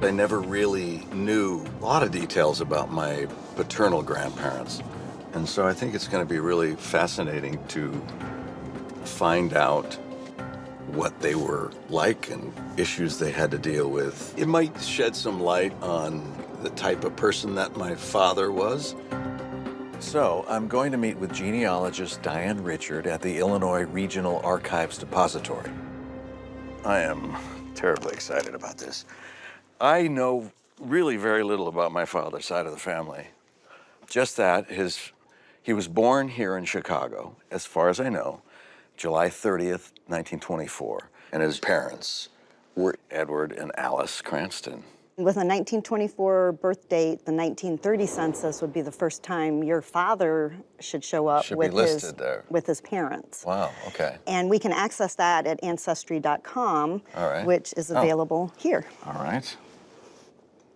I never really knew a lot of details about my paternal grandparents. And so I think it's going to be really fascinating to find out what they were like and issues they had to deal with. It might shed some light on the type of person that my father was. So I'm going to meet with genealogist Diane Richard at the Illinois Regional Archives Depository. I am terribly excited about this. I know really very little about my father's side of the family. Just that he was born here in Chicago, as far as I know, July 30th, 1924. And his parents were Edward and Alice Cranston. With a 1924 birth date, the 1930 census would be the first time your father should show up with his parents. Wow, okay. And we can access that at Ancestry.com, All right. which is available here. All right.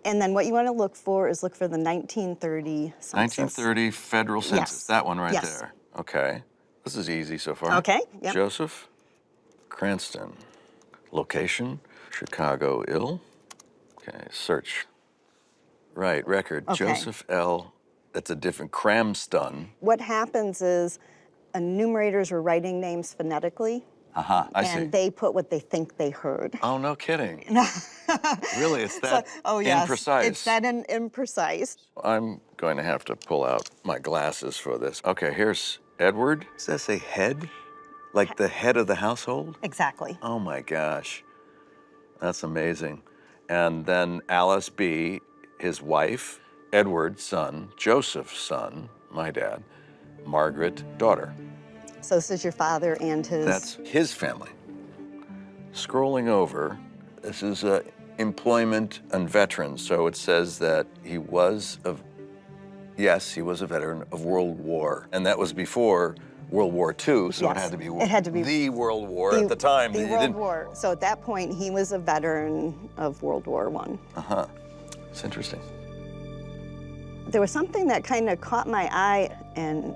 And then what you want to look for is look for the 1930 census. 1930 federal census, Yes. that one right Yes. there. Okay, this is easy so far. Okay, yep. Joseph Cranston, location, Chicago, Ill. Okay, search. Right, record, Okay. Joseph L., that's a different, Cramston. What happens is enumerators are writing names phonetically. I see. And they put what they think they heard. Oh, no kidding. Really, it's that yes, imprecise. it's that imprecise. I'm going to have to pull out my glasses for this. Okay, here's Edward. Does that say head? Like the head of the household? Exactly. Oh my gosh, that's amazing. And then Alice B., his wife, Edward, son, Joseph, son, my dad, Margaret, daughter. So this is your father and his... That's his family. Scrolling over, this is employment and veterans. So it says that he was a veteran of World War. And that was before World War II, so Yes, it had to be the World War at the time. The World War. So at that point, he was a veteran of World War I. It's interesting. There was something that kind of caught my eye, and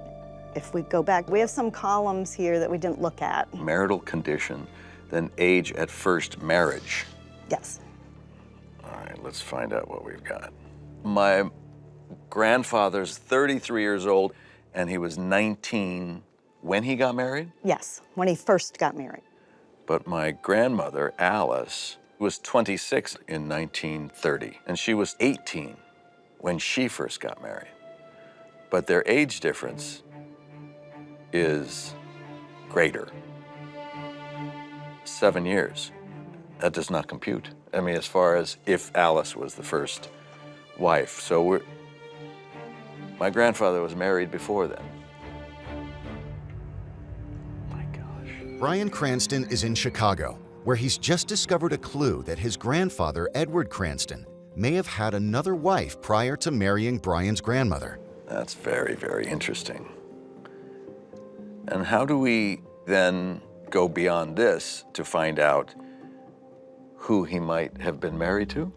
if we go back, we have some columns here that we didn't look at. Marital condition, then age at first marriage. Yes. All right, let's find out what we've got. My grandfather's 33 years old, and he was 19 when he got married? Yes, when he first got married. But my grandmother, Alice, was 26 in 1930, and she was 18 when she first got married. But their age difference is greater. 7 years. That does not compute. I mean, as far as if Alice was the first wife. So my grandfather was married before then. My gosh. Bryan Cranston is in Chicago, where he's just discovered a clue that his grandfather, Edward Cranston, may have had another wife prior to marrying Bryan's grandmother. That's very, very interesting. And how do we then go beyond this to find out who he might have been married to?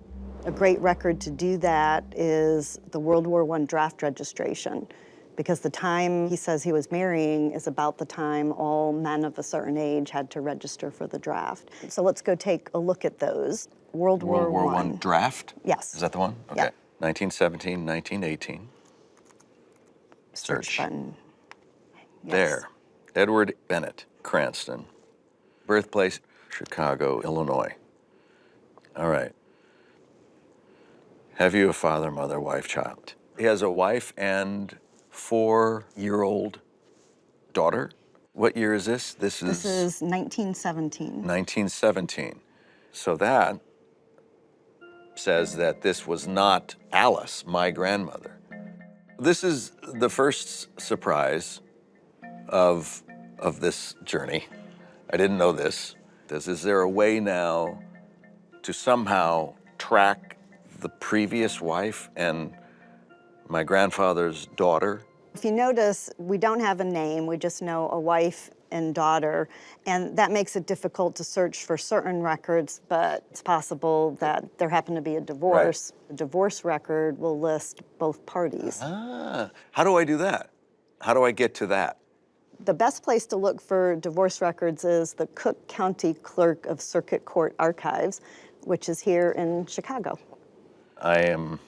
A great record to do that is the World War I draft registration, because the time he says he was marrying is about the time all men of a certain age had to register for the draft. So let's go take a look at those. World War I draft? Yes. Is that the one? Okay. Yeah. 1917, 1918. Search. Button. Yes. There. Edward Bennett Cranston. Birthplace, Chicago, Illinois. All right. Have you a father, mother, wife, child? He has a wife and 4-year-old daughter. What year is this? This is 1917. 1917. So that says that this was not Alice, my grandmother. This is the first surprise of this journey. I didn't know this. Is there a way now to somehow track the previous wife and my grandfather's daughter? If you notice, we don't have a name, we just know a wife and daughter, and that makes it difficult to search for certain records, but it's possible that there happened to be a divorce. Right. The divorce record will list both parties. How do I do that? How do I get to that? The best place to look for divorce records is the Cook County Clerk of Circuit Court Archives, which is here in Chicago. I am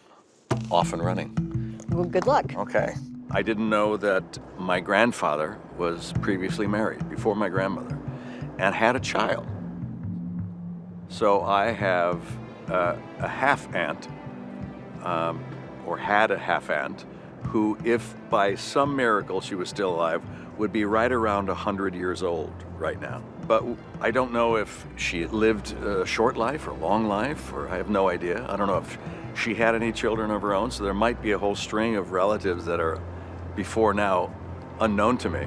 off and running. Well, good luck. Okay. I didn't know that my grandfather was previously married before my grandmother and had a child. So I have a half-aunt, or had a half-aunt, who, if by some miracle she was still alive, would be right around 100 years old right now. But I don't know if she lived a short life or long life, or I have no idea. I don't know if she had any children of her own, so there might be a whole string of relatives that are before now unknown to me.